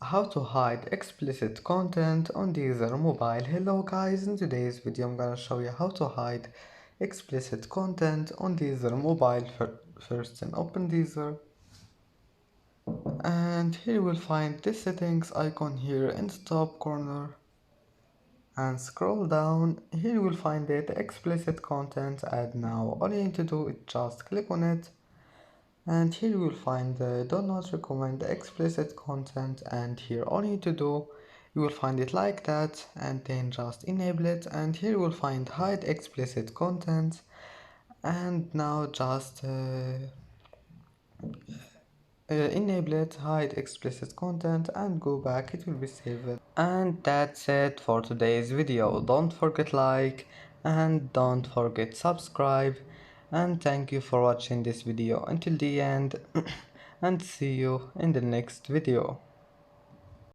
How to hide explicit content on Deezer mobile. Hello guys, in today's video I'm gonna show you how to hide explicit content on Deezer mobile. First then open Deezer and here you will find the settings icon here in the top corner and scroll down. Here you will find it explicit content add now. All you need to do is just click on it and here you will find the do not recommend explicit content, and here all you need to do, you will find it like that and then just enable it, and here you will find hide explicit content, and now just enable it, hide explicit content, and go back, it will be saved. And that's it for today's video. Don't forget like and don't forget subscribe, and thank you for watching this video until the end and see you in the next video.